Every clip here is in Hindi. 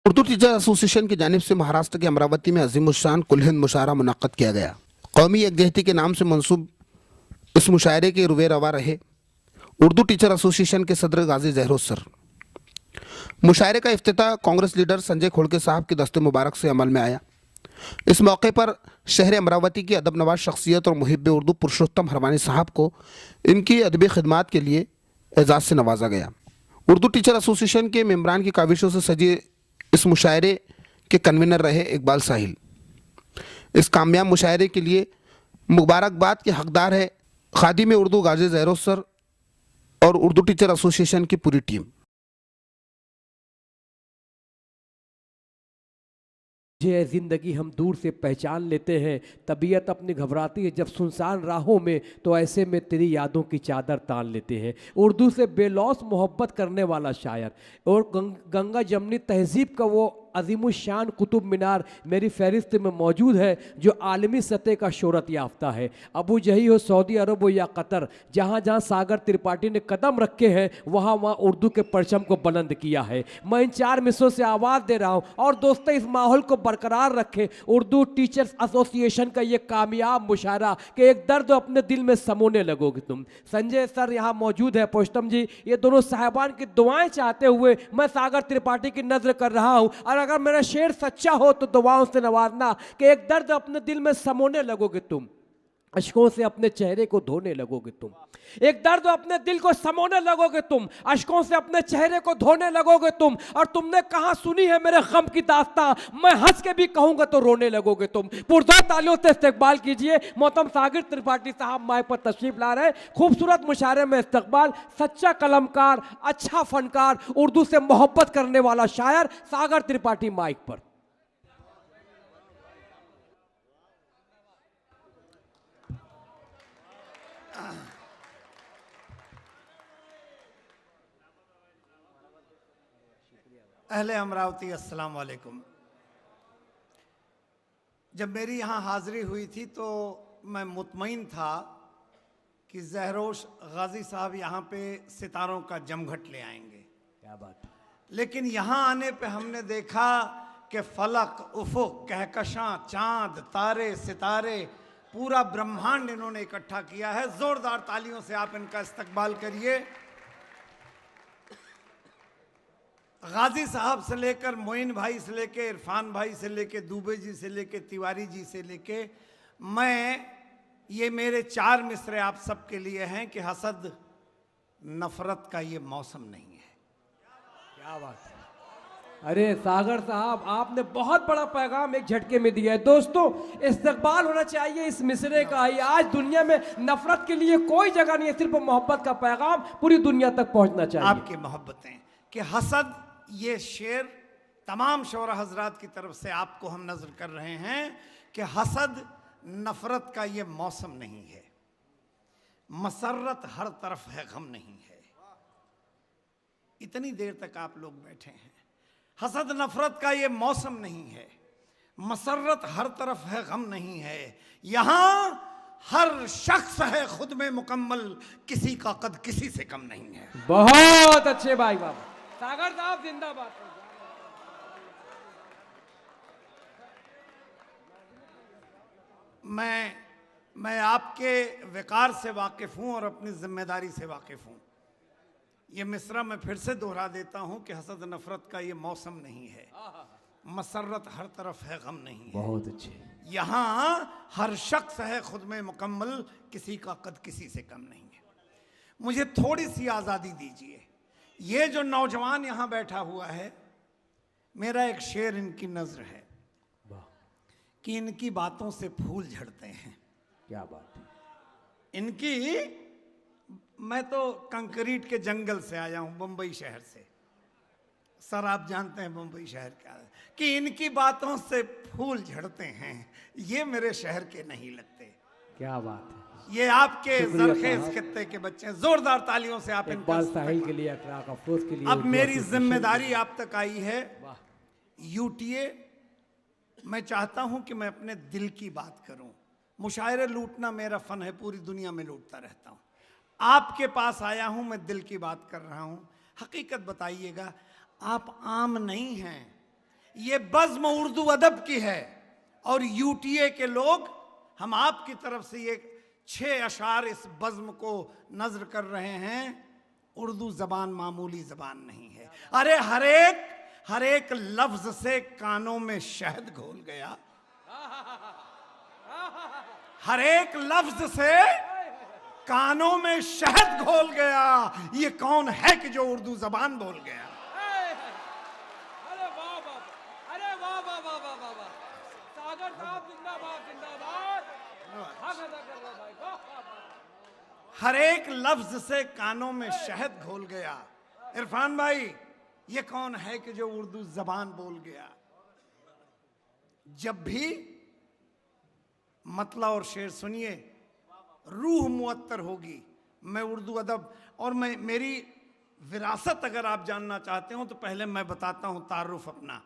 उर्दू टीचर एसोसिएशन की जानिब से महाराष्ट्र के अमरावती में अजीमुशान कुल हिंद मुशायरा मुनक्कद किया गया। कौमी यकजहती के नाम से मंसूब इस मुशायरे के रुए रवा रहे उर्दू टीचर एसोसिएशन के सदर गाजी जहरोज सर। मुशायरे का इफ्तिताह कांग्रेस लीडर संजय खोड़के साहब की दस्ते मुबारक से अमल में आया। इस मौके पर शहर अमरावती की अदब नवाज शख्सियत और मुहिब उर्दू पुरुषोत्तम हरवानी साहब को इनकी अदबी खिदमात के लिए एजाज़ से नवाजा गया। उर्दू टीचर एसोसिएशन के मेम्बरान की काविशों से सजी इस मुशायरे के कन्वीनर रहे इकबाल साहिल। इस कामयाब मुशायरे के लिए मुबारकबाद के हकदार है खादिम उर्दू गाजी जहरोज सर और उर्दू टीचर एसोसिएशन की पूरी टीम। ये ज़िंदगी हम दूर से पहचान लेते हैं, तबीयत अपनी घबराती है जब सुनसान राहों में, तो ऐसे में तेरी यादों की चादर तान लेते हैं। उर्दू से बेलौस मोहब्बत करने वाला शायर और गंगा जमनी तहजीब का वो अजीमुशान कुतुब मीनार मेरी फहरिस्त में मौजूद है जो आलमी सतह का शोहरत याफ्ता है। अबू जही हो सऊदी अरब हो या कतर, जहाँ जहाँ सागर त्रिपाठी ने कदम रखे हैं वहाँ वहाँ उर्दू के परचम को बुलंद किया है। मैं इन 4 मिसरों से आवाज़ दे रहा हूँ और दोस्तों इस माहौल को बरकरार रखें। उर्दू टीचर्स एसोसिएशन का ये कामयाब मुशायरा कि एक दर्द अपने दिल में समोने लगोगे तुम। संजय सर यहाँ मौजूद है, पोस्टम जी, ये दोनों साहिबान की दुआएं चाहते हुए मैं सागर त्रिपाठी की नजर कर रहा हूँ। और अगर मेरा शेर सच्चा हो तो दुआओं से नवाजना कि एक दर्द अपने दिल में समोने लगोगे तुम, अश्कों से अपने चेहरे को धोने लगोगे तुम। एक दर्द अपने दिल को समोने लगोगे तुम, अश्कों से अपने चेहरे को धोने लगोगे तुम। और तुमने कहाँ सुनी है मेरे गम की दास्तां, मैं हंस के भी कहूंगा तो रोने लगोगे तुम। पुरजोर तालियों से इस्तकबाल कीजिए मोहतरम सागर त्रिपाठी साहब माइक पर तशरीफ ला रहे हैं। खूबसूरत मुशायरे में इस्तकबाल, सच्चा कलमकार, अच्छा फनकार, उर्दू से मोहब्बत करने वाला शायर सागर त्रिपाठी माइक पर। अहले अमरावती अस्सलाम वालेकुम। जब मेरी यहाँ हाज़िरी हुई थी तो मैं मुतमईन था कि जहरोश गाजी साहब यहाँ पे सितारों का जमघट ले आएंगे। क्या बात है। लेकिन यहाँ आने पे हमने देखा कि फलक, उफुक, कहकशां, चांद, तारे, सितारे, पूरा ब्रह्मांड इन्होंने इकट्ठा किया है। जोरदार तालियों से आप इनका इस्तकबाल करिए। गाजी साहब से लेकर मोइन भाई से लेकर इरफान भाई से लेकर दुबे जी से लेकर तिवारी जी से लेकर मैं, ये मेरे 4 मिसरे आप सबके लिए हैं कि हसद नफरत का ये मौसम नहीं है। क्या बात है। अरे सागर साहब आपने बहुत बड़ा पैगाम एक झटके में दिया है। दोस्तों इस्तकबाल होना चाहिए इस मिसरे का ही। आज दुनिया में नफरत के लिए कोई जगह नहीं है, सिर्फ मोहब्बत का पैगाम पूरी दुनिया तक पहुंचना चाहिए। आपकी मोहब्बतें कि हसद, ये शेर तमाम शोरा हजरात की तरफ से आपको हम नजर कर रहे हैं कि हसद नफरत का ये मौसम नहीं है। मसरत हर तरफ है, गम नहीं है। इतनी देर तक आप लोग बैठे हैं। हसद नफरत का ये मौसम नहीं है, मसरत हर तरफ है, गम नहीं है। यहां हर शख्स है खुद में मुकम्मल, किसी का कद किसी से कम नहीं है। बहुत अच्छे भाई बाबा सागर साहब जिंदाबाद। मैं आपके विकार से वाकिफ हूं और अपनी जिम्मेदारी से वाकिफ हूं। ये मिसरा मैं फिर से दोहरा देता हूं कि हसद नफरत का ये मौसम नहीं है, मसरत हर तरफ है, गम नहीं है। बहुत अच्छे। यहां हर शख्स है खुद में मुकम्मल, किसी का कद किसी से कम नहीं है। मुझे थोड़ी सी आज़ादी दीजिए। ये जो नौजवान यहां बैठा हुआ है, मेरा एक शेर इनकी नजर है कि इनकी बातों से फूल झड़ते हैं। क्या बात है। इनकी, मैं तो कंक्रीट के जंगल से आया हूं, बंबई शहर से। सर आप जानते हैं बंबई शहर क्या है, कि इनकी बातों से फूल झड़ते हैं, ये मेरे शहर के नहीं लगते। क्या बात है। ये आपके जरखेज खित्ते के बच्चे हैं। जोरदार तालियों से आप इकबाल साहिल के लिए, अटराक अफरोज के लिए। अब मेरी जिम्मेदारी आप तक आई है। यूटीए, मैं चाहता हूं कि मैं अपने दिल की बात करूं। मुशायरे लूटना मेरा फन है, पूरी दुनिया में लूटता रहता हूं। आपके पास आया हूं, मैं दिल की बात कर रहा हूं। हकीकत बताइएगा, आप आम नहीं हैं। ये बज़्म उर्दू अदब की है और यूटीए के लोग हम आपकी तरफ से ये 6 अशार इस बज़्म को नज़र कर रहे हैं। उर्दू जबान मामूली जबान नहीं है। अरे हर एक लफ्ज से कानों में शहद घोल गया, हर एक लफ्ज से कानों में शहद घोल गया। ये कौन है कि जो उर्दू जबान बोल गया? अरे वाह वाह, अरे वाह वाह वाह वाह वाह वाह, सागर साहब जिंदाबाद जिंदाबाद, हक अदा कर रहे भाई, वाह वाह वाह। हर एक लफ्ज से कानों में शहद घोल गया। इरफान भाई, ये कौन है कि जो उर्दू जबान बोल गया? जब भी मतला और शेर सुनिए, रूह मुअत्तर होगी। मैं उर्दू अदब और मेरी विरासत अगर आप जानना चाहते हो तो पहले मैं बताता हूं तारुफ अपना।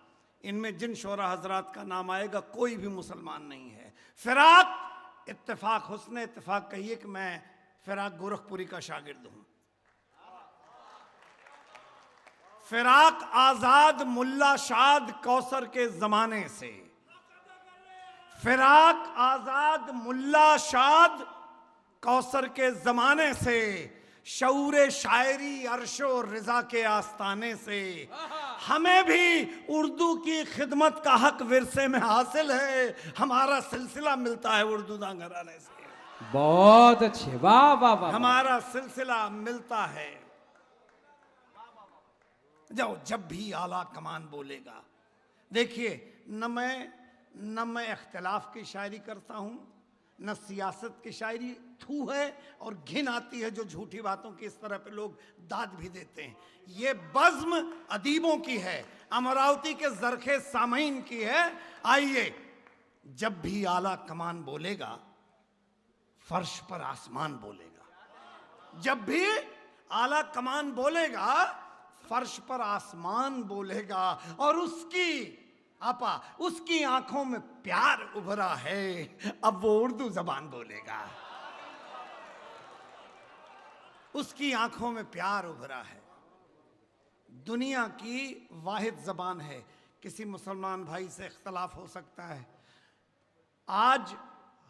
इनमें जिन शोरा हजरात का नाम आएगा कोई भी मुसलमान नहीं है। फिराक इत्तेफाक, हुस्न इत्तेफाक कहिए कि मैं फिराक गोरखपुरी का शागिर्द हूं। फिराक आजाद मुल्ला शाद कौसर के जमाने से, फिराक आजाद मुल्ला शाद कौसर के जमाने से, शऊर शायरी अर्शो रिजा के आस्ताने से हमें भी उर्दू की खिदमत का हक विरसे में हासिल है। हमारा सिलसिला मिलता है उर्दू घराने से। बहुत अच्छे, वाह वाह वाह। हमारा सिलसिला मिलता है। जाओ, जब भी आला कमान बोलेगा, देखिए न मैं इख्तिलाफ की शायरी करता हूं, न सियासत की शायरी। थू है और घिन आती है जो झूठी बातों की इस तरह पे लोग दाद भी देते हैं। ये बज़्म अदीबों की है, अमरावती के जरखे सामईन की है। आइए, जब भी आला कमान बोलेगा फर्श पर आसमान बोलेगा। जब भी आला कमान बोलेगा फर्श पर आसमान बोलेगा। और उसकी आंखों में प्यार उभरा है, अब वो उर्दू जबान बोलेगा। उसकी आंखों में प्यार उभरा है। दुनिया की वाहिद जबान है। किसी मुसलमान भाई से इख्तलाफ हो सकता है। आज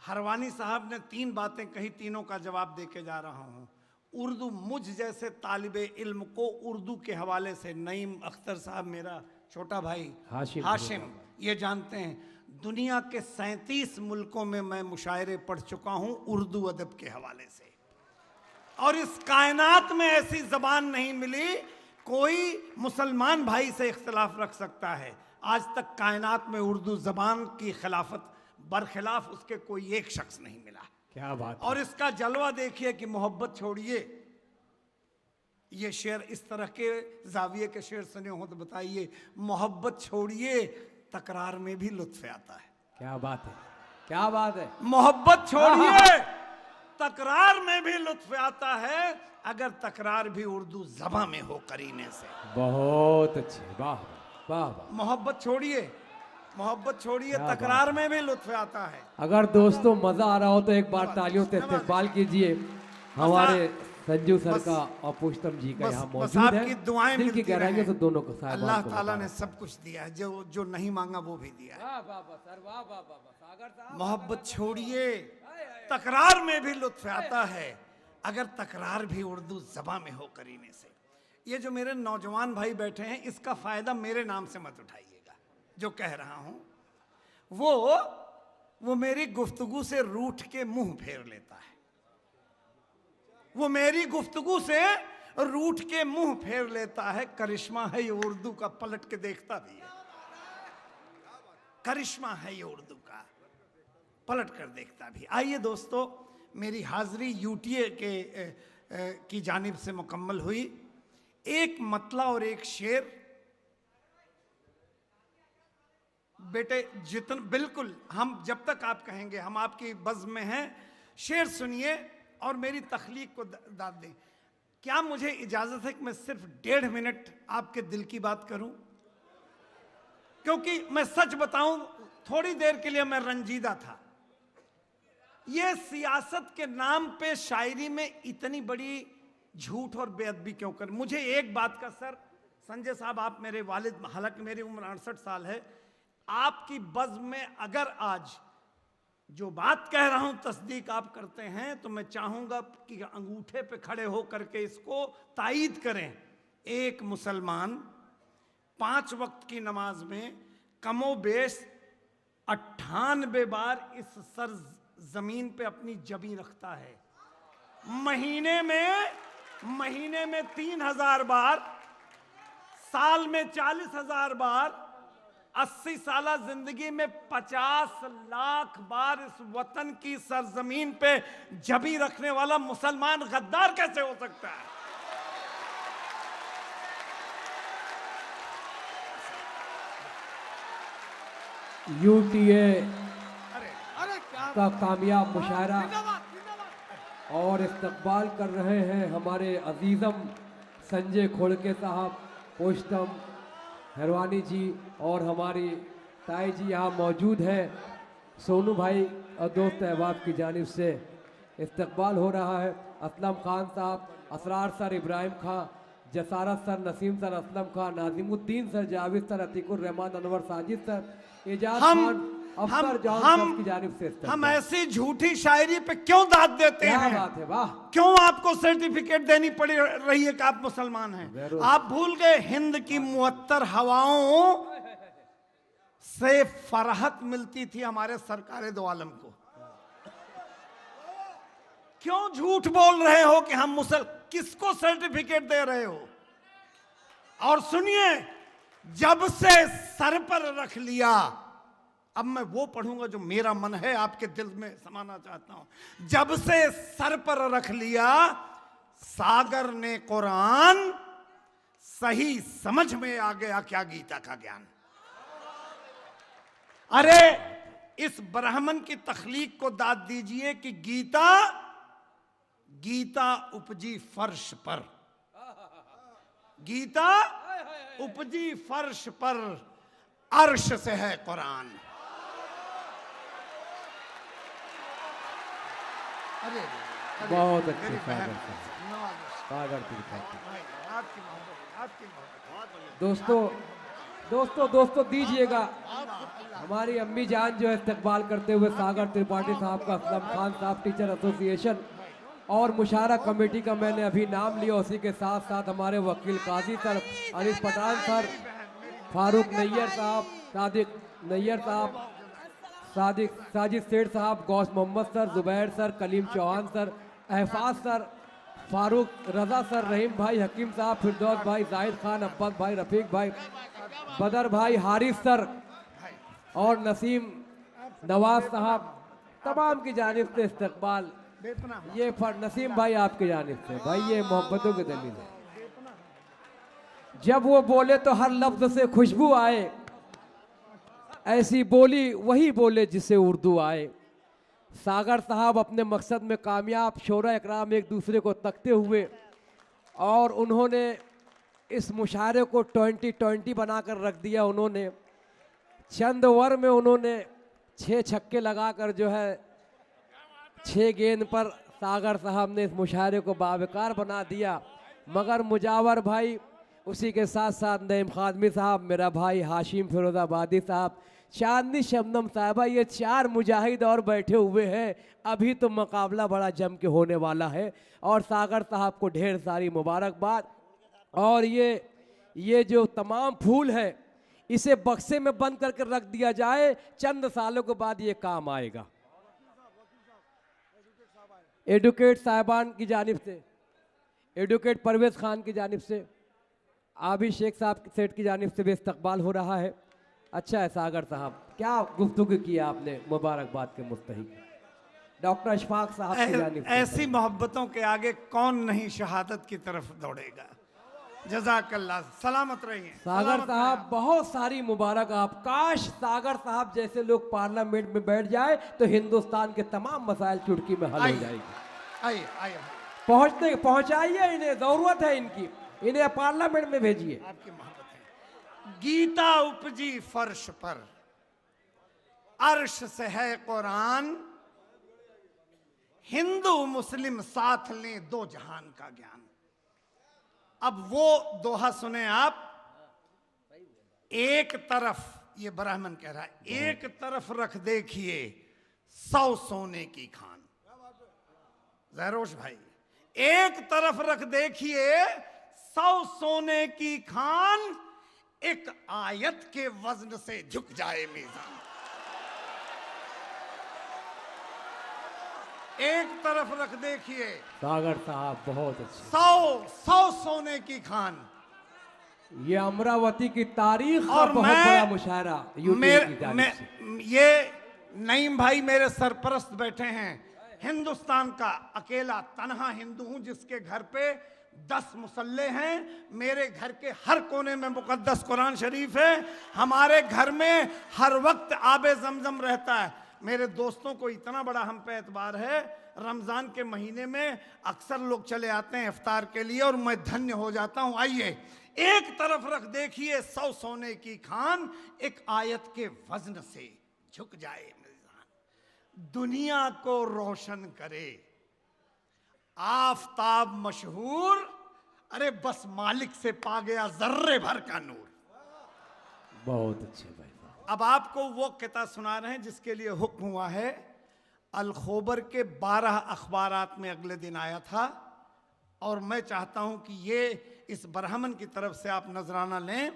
हरवानी साहब ने 3 बातें कही, तीनों का जवाब दे के जा रहा हूं। उर्दू, मुझ जैसे तालिबे इल्म को उर्दू के हवाले से नईम अख्तर साहब, मेरा छोटा भाई हाशिम, ये जानते हैं दुनिया के 37 मुल्कों में मैं मुशायरे पढ़ चुका हूं उर्दू अदब के हवाले से। और इस कायनात में ऐसी जबान नहीं मिली कोई मुसलमान भाई से इख्तिलाफ रख सकता है। आज तक कायनात में उर्दू जबान की खिलाफत बरखिलाफ उसके कोई एक शख्स नहीं मिला। क्या बात। और इसका जलवा देखिए कि मोहब्बत छोड़िए, ये शेर इस तरह के जाविये के शेर सुने हो तो बताइए। मोहब्बत छोड़िए तकरार में भी लुत्फ आता है। क्या बात है, क्या बात है। मोहब्बत छोड़िए तकरार में भी लुत्फ आता है, अगर तकरार भी उर्दू ज़बान में हो करीने से। बहुत अच्छे, वाह वाह वाह। मोहब्बत छोड़िए तकरार में भी लुत्फ आता है। अगर दोस्तों मजा आ रहा हो तो एक बार तालियों से इस्तेकबाल कीजिए हमारे संजू सर का और पुष्टम जी का यहाँ मौजूद है। दुआएं दिल की गहराइयों से दोनों को अल्लाह ताला ने सब कुछ दिया है, जो नहीं मांगा वो भी दिया है। मोहब्बत छोड़िए तकरार में भी लुत्फ आता है, अगर तकरार भी उर्दू ज़बान में हो करीने से। ये जो मेरे नौजवान भाई बैठे हैं, इसका फायदा मेरे नाम से मत उठाइएगा। जो कह रहा हूं वो मेरी गुफ्तगू से रूठ के मुंह फेर लेता है। वो मेरी गुफ्तगू से रूठ के मुंह फेर लेता है। करिश्मा है ये उर्दू का, पलट के देखता भी है। करिश्मा है ये उर्दू का, पलट कर देखता भी। आइए दोस्तों, मेरी हाजिरी यूटीए की जानिब से मुकम्मल हुई। एक मतला और एक शेर। बेटे बिल्कुल, हम जब तक आप कहेंगे हम आपकी बज़्म में हैं। शेर सुनिए और मेरी तख्लीक को दाद दें। क्या मुझे इजाजत है कि मैं सिर्फ 1.5 मिनट आपके दिल की बात करूं? क्योंकि मैं सच बताऊं, थोड़ी देर के लिए मैं रंजीदा था। ये सियासत के नाम पे शायरी में इतनी बड़ी झूठ और बेअदबी क्यों कर? मुझे एक बात का सर संजय साहब, आप मेरे वालिद, हालांकि मेरी उम्र 68 साल है, आपकी बज़्म में अगर आज जो बात कह रहा हूं तस्दीक आप करते हैं तो मैं चाहूंगा कि अंगूठे पे खड़े हो करके इसको तायीद करें। एक मुसलमान 5 वक्त की नमाज में कमोबेश 98 बार इस सर जमीन पे अपनी जबी रखता है। महीने में 3000 बार, साल में 40,000 बार, 80 साल जिंदगी में 50 लाख बार इस वतन की सरजमीन पे जबी रखने वाला मुसलमान गद्दार कैसे हो सकता है? यूटीए का कामयाब मुशायरा और इस्तकबाल कर रहे हैं हमारे अजीज़म संजय खोड़के साहब, पोस्टम हरवानी जी, और हमारी ताई जी यहाँ मौजूद है। सोनू भाई और दोस्त अहबाब की जानिब से इस्तकबाल हो रहा है। Aslam Khan sahab, Asrar sir, Ibrahim Khan, Jasarat sir, Naseem sir, Aslam Khan, Nazimuddin sir, Javed sir, Atiqur Rahman, Anwar Sajid sir, Ejaz Khan, Afsar John साहब की जानिब से इस्तकबाल। हम ऐसी झूठी शायरी पे क्यों दाद देते हैं? क्या बात है, वाह! क्यों आपको सर्टिफिकेट देनी पड़ी रही है कि आप मुसलमान हैं? आप भूल गए हिंद की मुअत्तर हवाओं से फराहत मिलती थी हमारे सरकार दो आलम को। क्यों झूठ बोल रहे हो कि हम किसको सर्टिफिकेट दे रहे हो? और सुनिए, जब से सर पर रख लिया, अब मैं वो पढ़ूंगा जो मेरा मन है आपके दिल में समाना चाहता हूं। जब से सर पर रख लिया सागर ने कुरान, सही समझ में आ गया क्या गीता का ज्ञान। अरे इस ब्राह्मण की तख्लीक को दाद दीजिए कि गीता उपजी फर्श पर, गीता उपजी फर्श पर, अर्श से है कुरान। बहुत अच्छे सागर दोस्तों दीजिएगा हमारी अम्मी जान जो है इस्तकबाल करते हुए सागर त्रिपाठी साहब का, असलम खान साहब टीचर एसोसिएशन और मुशायरा कमेटी का मैंने अभी नाम लिया। उसी के साथ साथ हमारे वकील Qazi sir, Anis Pathan sir, Farooq Naiyar sahab, Sadiq Naiyar sahab, Sajid Seth sahab, Ghaus Mohammed sir, Zubair sir, Kaleem Chauhan sir, Ahfaz sir, Farooq Raza sir, Rahim bhai, Hakeem साहब, फिरदौस भाई, जाहिद खान, अब्बास भाई, रफीक भाई, बदर भाई, हारिस सर और नसीम नवाज साहब, तमाम की जानिब से इस्तकबाल। ये नसीम भाई आपकी जानिब से, भाई ये मोहब्बतों की दलील है। जब वो बोले तो हर लफ्ज से खुशबू आए, ऐसी बोली वही बोले जिसे उर्दू आए। सागर साहब अपने मकसद में कामयाब, शोरा इकराम एक दूसरे को तकते हुए, और उन्होंने इस मुशायरे को 2020 बनाकर रख दिया। उन्होंने चंद ओवर में उन्होंने 6 छक्के लगाकर जो है 6 गेंद पर सागर साहब ने इस मुशायरे को बावकार बना दिया। मगर मुजावर भाई, उसी के साथ साथ नईम खादमी साहब, मेरा भाई हाशिम फिरोजाबादी साहब, चांदनी शबनम साहबा, ये 4 मुजाहिद और बैठे हुए हैं। अभी तो मुकाबला बड़ा जम के होने वाला है और सागर साहब को ढेर सारी मुबारकबाद। और ये जो तमाम फूल है इसे बक्से में बंद करके रख दिया जाए, चंद सालों के बाद ये काम आएगा। एडवोकेट साहबान की जानिब से, एडवोकेट परवेज खान की जानिब से, आबी शेख साहब सेठ की जानिब से भी इस्तकबाल हो रहा है। अच्छा है सागर साहब, क्या गुफ्तगू किया आपने मुबारकबाद के मुस्तहिक। डॉक्टर अशफाक साहब की जानिब से, ऐसी मोहब्बतों के आगे कौन नहीं शहादत की तरफ दौड़ेगा। जज़ाकल्लाह, सलामत रहिए सागर साहब। बहुत सारी मुबारक आप। काश सागर साहब जैसे लोग पार्लियामेंट में बैठ जाए तो हिंदुस्तान के तमाम मसाइल चुटकी में हल हो जाएगी। आइए आइए, पहुंचाइए इन्हें, जरूरत है इनकी, इन्हें पार्लियामेंट में भेजिए। आपकी मोहब्बत है। गीता उपजी फर्श पर, अर्श से है कुरान, हिंदू मुस्लिम साथ लें दो जहान का ज्ञान। अब वो दोहा सुने आप एक तरफ, ये ब्राह्मण कह रहा है, एक तरफ रख देखिए 100 सोने की खान। जहरोश भाई, एक तरफ रख देखिए 100 सोने की खान, एक आयत के वजन से झुक जाए मीज़ान। एक तरफ रख देखिए सागर साहब बहुत अच्छे। 100 सोने की खान। ये अमरावती की तारीख का और बहुत बड़ा मुशायरा यूपी की जानिब से। ये नईम भाई मेरे सरपरस्त बैठे हैं, हिंदुस्तान का अकेला तन्हा हिंदू हूं जिसके घर पे 10 मुसल्ले हैं। मेरे घर के हर कोने में मुकद्दस कुरान शरीफ है। हमारे घर में हर वक्त आबे जमजम रहता है। मेरे दोस्तों को इतना बड़ा हम पे एतबार है, रमजान के महीने में अक्सर लोग चले आते हैं इफ्तार के लिए और मैं धन्य हो जाता हूं। आइए एक तरफ रख देखिए 100 सोने की खान, एक आयत के वजन से झुक जाए मीज़ान। दुनिया को रोशन करे आफताब मशहूर, अरे बस मालिक से पा गया जर्रे भर का नूर। बहुत अच्छे भाई साहब। अब आपको वो किताब सुना रहे हैं जिसके लिए हुक्म हुआ है। अल खोबर के 12 अखबारात में अगले दिन आया था और मैं चाहता हूं कि ये इस ब्राह्मण की तरफ से आप नजराना लें।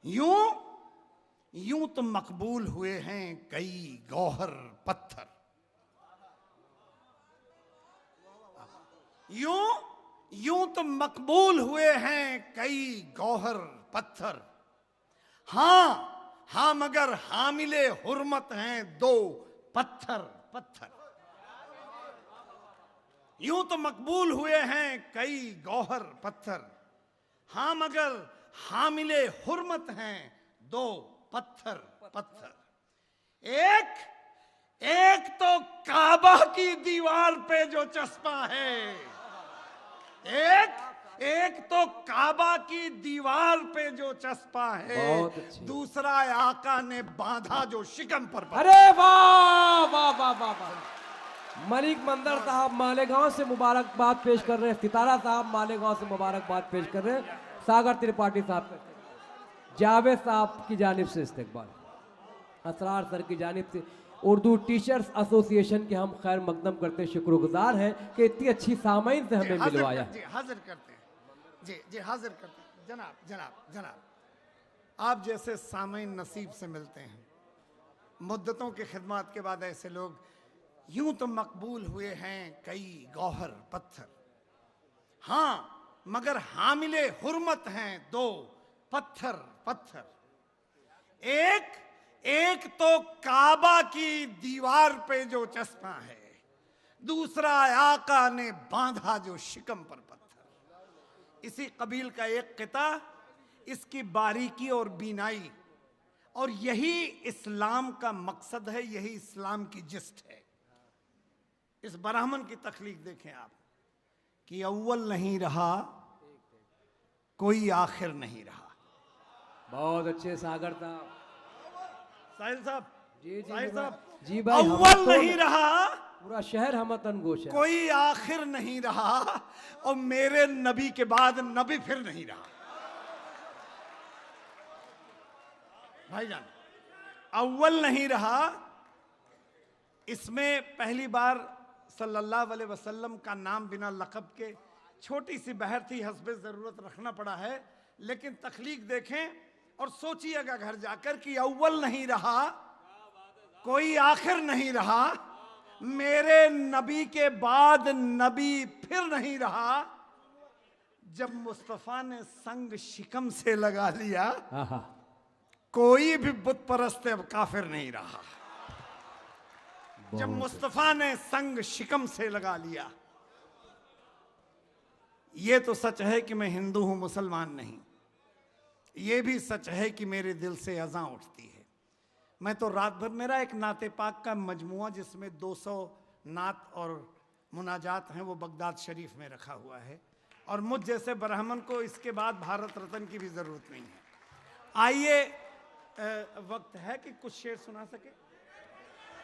यूं तो मकबूल हुए हैं कई गौहर पत्थर, यूं तो मकबूल हुए हैं कई गौहर पत्थर। हाँ मगर हामिले हुर्मत हैं 2 पत्थर पत्थर। यूं तो मकबूल हुए हैं कई गौहर पत्थर, हाँ मगर हामिले हुर्मत हैं 2 पत्थर पत्थर। एक तो काबा की दीवार पे जो चस्पा है, एक तो काबा की दीवार पे जो चस्पा है, दूसरा आका ने बांधा जो शिकम पर। अरे वाह वाह वाह वाह वाह। मलिक मंदर साहब मालेगांव से मुबारकबाद पेश कर रहे हैं, सितारा साहब मालेगांव से मुबारकबाद पेश कर रहे हैं, सागर त्रिपाठी साहब, जावेद साहब की जानिब से इस्तकबाल, असरार सर की जानिब से। उर्दू टीचर्स एसोसिएशन के हम खैर मकदम करते हैं, शुक्रगुजार हैं कि इतनी अच्छी सामाइन से हमें मिलवाया। जी हाजिर करते हैं, जी हाजिर करते हैं। जनाब जनाब जनाब, आप जैसे सामाइन नसीब से मिलते हैं। मुद्दतों की खिदमत के बाद ऐसे लोग, यूं तो मकबूल हुए हैं कई गौहर पत्थर, हाँ मगर हामिले हुर्मत हैं 2 पत्थर पत्थर। एक तो काबा की दीवार पे जो चस्पा है, दूसरा आका ने बांधा जो शिकम पर पत्थर। इसी कबील का एक किता, इसकी बारीकी और बीनाई, और यही इस्लाम का मकसद है, यही इस्लाम की जिस्ट है। इस ब्राह्मण की तख्लीक देखें आप कि अव्वल नहीं रहा कोई आखिर नहीं रहा। बहुत अच्छे सागर साहब, साहिल साहब, जी साहिल साहब, जी भाई, अव्वल नहीं रहा, पूरा शहर हम तनगोश है, कोई आखिर नहीं रहा, और मेरे नबी के बाद नबी फिर नहीं रहा। भाईजान, अव्वल नहीं रहा, इसमें पहली बार सल्लल्लाहु अलैहि वसल्लम का नाम बिना लक़ब के, छोटी सी बहर थी, हस्बे जरूरत रखना पड़ा है, लेकिन तख्लीक देखें और सोचिएगा घर जाकर कि अव्वल नहीं रहा कोई आखिर नहीं रहा, मेरे नबी के बाद नबी फिर नहीं रहा। जब मुस्तफा ने संग शिकम से लगा लिया, कोई भी बुत परस्त अब काफिर नहीं रहा। जब मुस्तफा ने संग शिकम से लगा लिया, ये तो सच है कि मैं हिंदू हूं, मुसलमान नहीं। ये भी सच है कि मेरे दिल से अज़ां उठती है। मैं तो रात भर, मेरा एक नाते पाक का मजमुआ जिसमें 200 नात और मुनाजात हैं, वो बगदाद शरीफ में रखा हुआ है, और मुझ जैसे ब्राह्मण को इसके बाद भारत रत्न की भी ज़रूरत नहीं है। आइए, वक्त है कि कुछ शेर सुना सके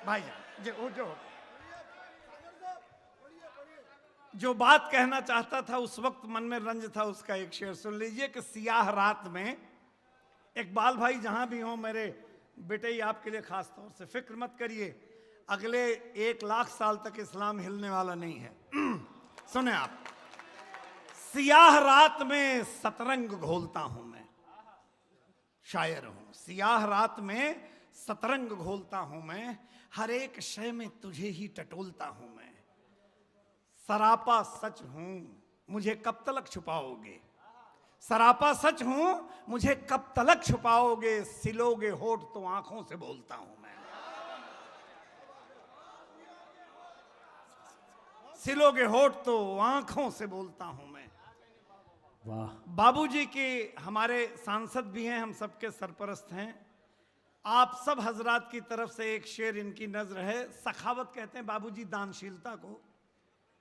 भाई जो बात कहना चाहता था, उस वक्त मन में रंज था, उसका एक शेर सुन लीजिए कि सियाह रात में इकबाल भाई जहां भी हो, मेरे बेटे ही आपके लिए खास तौर से फिक्र मत करिए, अगले 1 लाख साल तक इस्लाम हिलने वाला नहीं है। सुने आप, सियाह रात में सतरंग घोलता हूं मैं, शायर हूं। सियाह रात में सतरंग घोलता हूं मैं, हर एक शय में तुझे ही टटोलता हूं मैं। सरापा सच हूं, मुझे कब तलक छुपाओगे, सरापा सच हूं, मुझे कब तलक छुपाओगे, सिलोगे होठ तो आंखों से बोलता हूं मैं। सिलोगे होठ तो आंखों से बोलता हूं मैं। वाह, बाबूजी की हमारे सांसद भी हैं, हम सबके सरपरस्त हैं। आप सब हजरात की तरफ से एक शेर इनकी नजर है, सखावत कहते हैं बाबूजी दानशीलता को।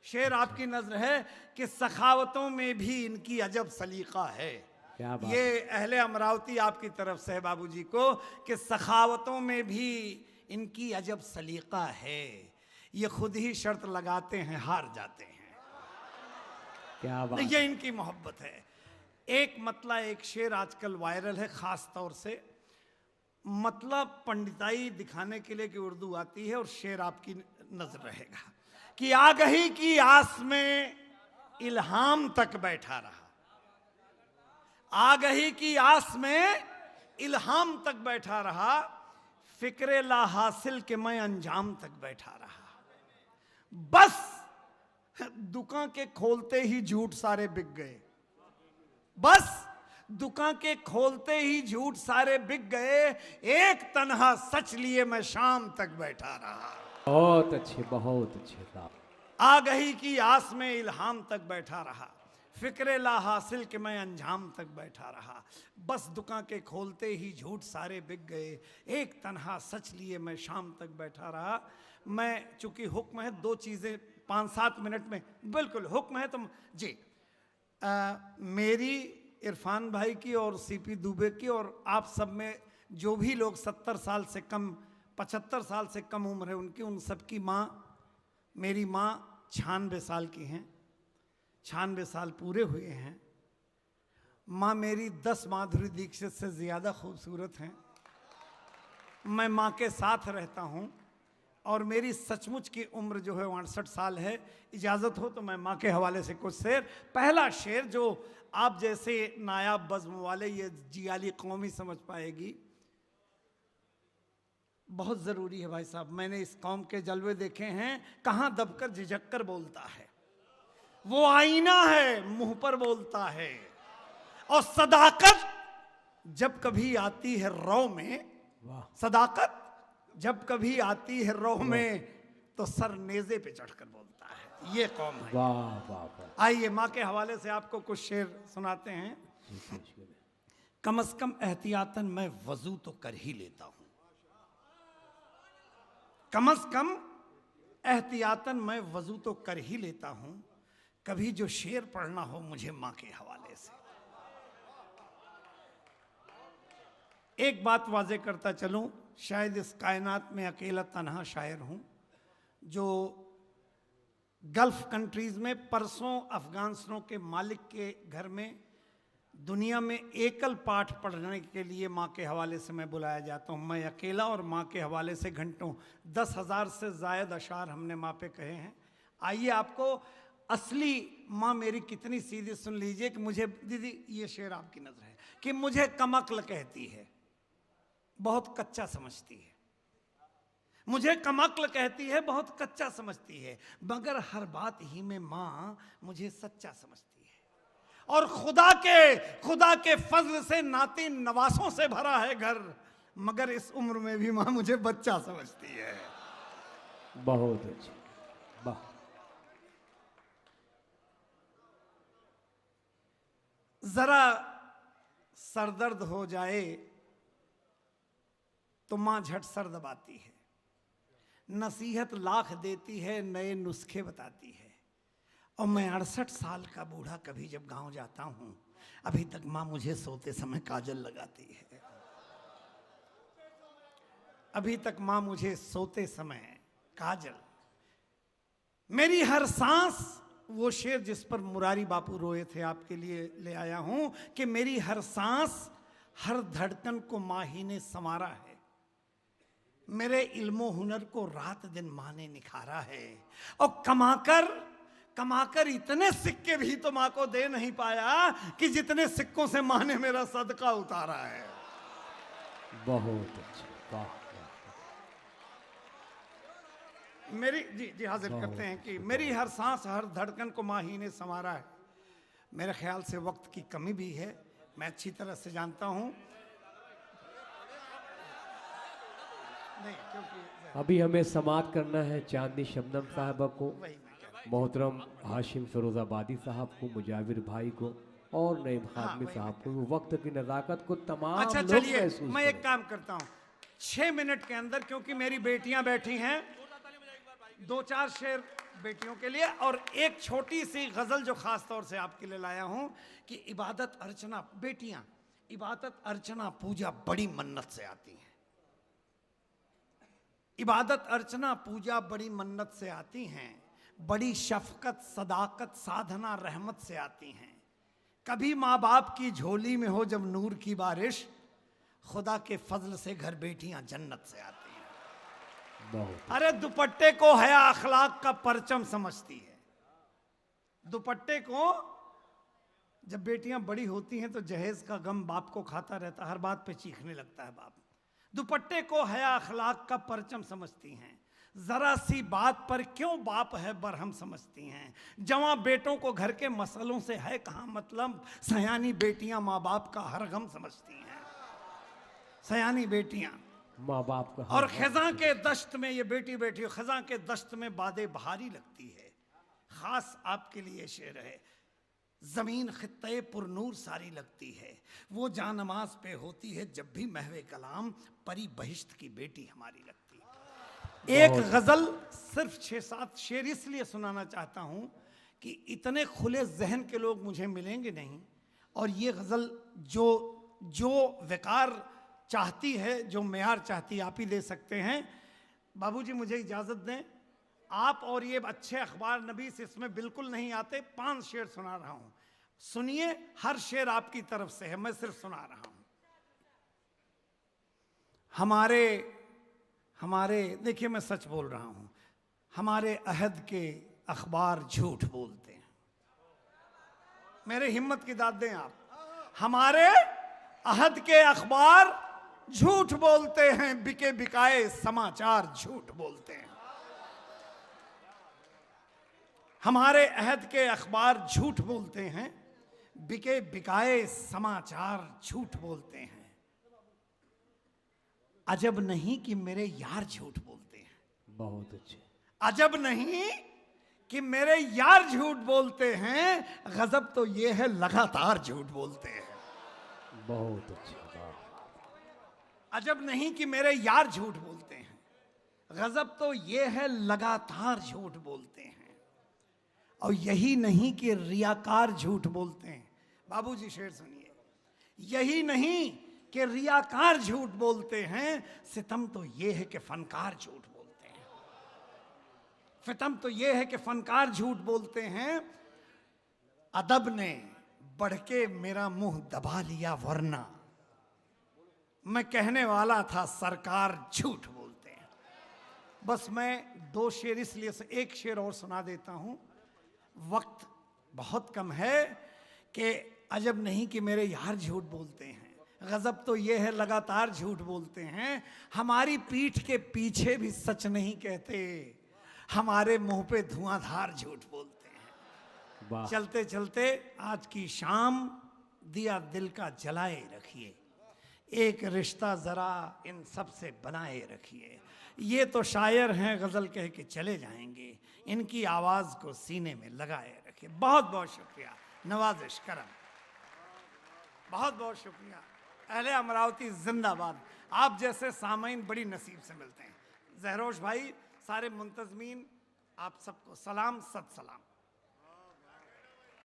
शेर आपकी नजर है कि सखावतों में भी इनकी अजब सलीका है। क्या बात। ये अहले अमरावती आपकी तरफ से है बाबूजी को कि सखावतों में भी इनकी अजब सलीका है। ये खुद ही शर्त लगाते हैं, हार जाते हैं। क्या बात। ये इनकी मोहब्बत है। एक मतला एक शेर आजकल वायरल है, खास तौर से मतलब पंडिताई दिखाने के लिए कि उर्दू आती है, और शेर आपकी नजर रहेगा कि आगही की आस में इल्हाम तक बैठा रहा, आगही की आस में इल्हाम तक बैठा रहा, फिक्रे ला हासिल के मैं अंजाम तक बैठा रहा। बस दुकान के खोलते ही झूठ सारे बिक गए, बस दुकान के खोलते ही झूठ सारे बिक गए, एक तन्हा सच लिए मैं शाम तक बैठा रहा। बहुत अच्छे, बहुत अच्छे साहब। आ गई की आस में इल्हाम तक बैठा रहा, फिक्रे ला हासिल के मैं अंजाम तक बैठा रहा। बस दुकान के खोलते ही झूठ सारे बिक गए, एक तन्हा सच लिए मैं शाम तक बैठा रहा। मैं चूंकि हुक्म है, 2 चीजें 5-7 मिनट में, बिल्कुल हुक्म है तो जी। मेरी, इरफान भाई की और सीपी दुबे की और आप सब में जो भी लोग 70 साल से कम, 75 साल से कम उम्र है उनकी, उन सबकी माँ, मेरी माँ 96 साल की हैं, 96 साल पूरे हुए हैं। माँ मेरी 10 माधुरी दीक्षित से ज़्यादा खूबसूरत हैं। मैं माँ के साथ रहता हूँ और मेरी सचमुच की उम्र जो है 68 साल है। इजाज़त हो तो मैं माँ के हवाले से कुछ शेर, पहला शेर जो आप जैसे नायाब बज़्म वाले ये जियाली कौमी समझ पाएगी, बहुत ज़रूरी है भाई साहब। मैंने इस कौम के जलवे देखे हैं, कहाँ दबकर झिझक कर बोलता है, वो आईना है मुंह पर बोलता है। और सदाकत जब कभी आती है रौ में, सदाकत जब कभी आती है रौ में तो सर नेज़े पे चढ़कर बोलता है। ये कौम है। वाह वाह वाह। आइए माँ के हवाले से आपको कुछ शेर सुनाते हैं। कम से कम एहतियातन मैं वजू तो कर ही लेता हूँ, कम से कम एहतियातन मैं वजू तो कर ही लेता हूँ। कभी जो शेर पढ़ना हो मुझे माँ के हवाले से। एक बात वाजे करता चलूं, शायद इस कायनात में अकेला तन्हा शायर हूं जो गल्फ कंट्रीज में, परसों अफगानिस्तानों के मालिक के घर में दुनिया में एकल पाठ पढ़ने के लिए माँ के हवाले से मैं बुलाया जाता हूँ। मैं अकेला और माँ के हवाले से घंटों, 10,000 से ज़ायद अशार हमने माँ पे कहे हैं। आइए आपको असली माँ मेरी कितनी सीधी सुन लीजिए कि मुझे, दीदी ये शेर आपकी नजर है, कि मुझे कमअक्ल कहती है, बहुत कच्चा समझती है। मुझे कमअक्ल कहती है, बहुत कच्चा समझती है, मगर हर बात ही में माँ मुझे सच्चा समझती है। और खुदा के फजल से नाती नवासों से भरा है घर, मगर इस उम्र में भी माँ मुझे बच्चा समझती है। बहुत अच्छे, वाह। जरा सरदर्द हो जाए तो माँ झट सर दबाती है, नसीहत लाख देती है, नए नुस्खे बताती है। और मैं 68 साल का बूढ़ा कभी जब गांव जाता हूं, अभी तक माँ मुझे सोते समय काजल लगाती है, अभी तक माँ मुझे सोते समय काजल। मेरी हर सांस, वो शेर जिस पर मुरारी बापू रोए थे आपके लिए ले आया हूं कि मेरी हर सांस हर धड़कन को माही ने संवारा है, मेरे इल्मो हुनर को रात दिन माँ ने निखारा है। और कमाकर इतने सिक्के भी तो माँ को दे नहीं पाया कि जितने सिक्कों से माँ ने मेरा सदका उतारा है। बहुत अच्छा, वाह। मेरी जी हाजिर करते हैं कि मेरी हर सांस हर धड़कन को माँ ही ने संवारा है। मेरे ख्याल से वक्त की कमी भी है, मैं अच्छी तरह से जानता हूं। नहीं, क्योंकि अभी हमें समाप्त करना है चांदनी शबनम साहबा को, वही मैं कह रहा हूं। मोहतरम हाशिम फिरोजाबादी साहब को, मुजाविर भाई को और नईम खादमी वही साहब को। वक्त की नज़ाकत को तमाम अच्छा लोग चलिए, महसूस मैं एक करें। काम करता हूं, 6 मिनट के अंदर, क्योंकि मेरी बेटियां बैठी हैं, 2-4 शेर बेटियों के लिए और एक छोटी सी गजल जो खास तौर से आपके लिए लाया हूं कि इबादत अर्चना, बेटियां इबादत अर्चना पूजा बड़ी मन्नत से आती हैं। इबादत अर्चना पूजा बड़ी मन्नत से आती हैं, बड़ी शफकत सदाकत साधना रहमत से आती हैं। कभी माँ बाप की झोली में हो जब नूर की बारिश, खुदा के फजल से घर बेटियां जन्नत से आती हैं। बहुत अरे दुपट्टे को हया अखलाक का परचम समझती है। दुपट्टे को जब बेटियां बड़ी होती हैं तो जहेज का गम बाप को खाता रहता, हर बात पे चीखने लगता है बाप। दुपट्टे को हया अखलाक का परचम समझती हैं, जरा सी बात पर क्यों बाप है बरहम समझती हैं। जवां बेटों को घर के मसलों से है कहां मतलब, सयानी बेटियां माँ बाप का हर गम समझती हैं। सयानी बेटियां माँ बाप का और खिजा के दश्त में, ये बेटी बैठी खिजा के दश्त में बादे बहारी लगती है। खास आपके लिए शेर है, जमीन खित्ते पुरनूर सारी लगती है, वो जानमाज पे होती है जब भी महवे कलाम, परी बहिश्त की बेटी हमारी लगती है। एक गजल सिर्फ 6-7 शेर इसलिए सुनाना चाहता हूं कि इतने खुले जहन के लोग मुझे मिलेंगे नहीं, और ये गजल जो विकार चाहती है, जो मेयार चाहती है, आप ही दे सकते हैं। बाबूजी मुझे इजाजत दें, आप और ये अच्छे अखबार नबीस इसमें बिल्कुल नहीं आते। 5 शेर सुना रहा हूं, सुनिए, हर शेर आपकी तरफ से है, मैं सिर्फ सुना रहा हूं। हमारे देखिए मैं सच बोल रहा हूं, हमारे अहद के अखबार झूठ बोलते हैं। मेरे हिम्मत की दाद दें आप। हमारे अहद के अखबार झूठ बोलते हैं, बिके बिकाए समाचार झूठ बोलते हैं। हमारे अहद के अखबार झूठ बोलते हैं, बिके बिकाए समाचार झूठ बोलते हैं। अजब नहीं कि मेरे यार झूठ बोलते हैं। बहुत अच्छे। अजब नहीं कि मेरे यार झूठ बोलते हैं, गजब तो ये है लगातार झूठ बोलते हैं। बहुत अच्छे। अजब नहीं कि मेरे यार झूठ बोलते हैं, गजब तो ये है लगातार झूठ बोलते हैं। और यही नहीं कि रियाकार झूठ बोलते हैं। बाबूजी शेर सुनिए, यही नहीं कि रियाकार झूठ बोलते हैं, सितम तो ये है कि फनकार झूठ बोलते हैं। सितम तो ये है कि फनकार झूठ बोलते हैं। अदब ने बढ़ के मेरा मुंह दबा लिया, वरना मैं कहने वाला था सरकार झूठ बोलते हैं। बस मैं 2 शेर इसलिए से, एक शेर और सुना देता हूं, वक्त बहुत कम है। कि अजब नहीं कि मेरे यार झूठ बोलते हैं, गजब तो ये है लगातार झूठ बोलते हैं। हमारी पीठ के पीछे भी सच नहीं कहते, हमारे मुंह पे धुआंधार झूठ बोलते हैं। चलते चलते आज की शाम दिया दिल का जलाए रखिए, एक रिश्ता जरा इन सब से बनाए रखिए। ये तो शायर हैं, गजल कह के चले जाएंगे, इनकी आवाज को सीने में लगाए रखिए। बहुत बहुत शुक्रिया, नवाजिश करम, बहुत बहुत शुक्रिया। अहले अमरावती जिंदाबाद। आप जैसे सामाइन बड़ी नसीब से मिलते हैं। जहरोश भाई, सारे मुंतजमीन, आप सबको सलाम, सत सलाम।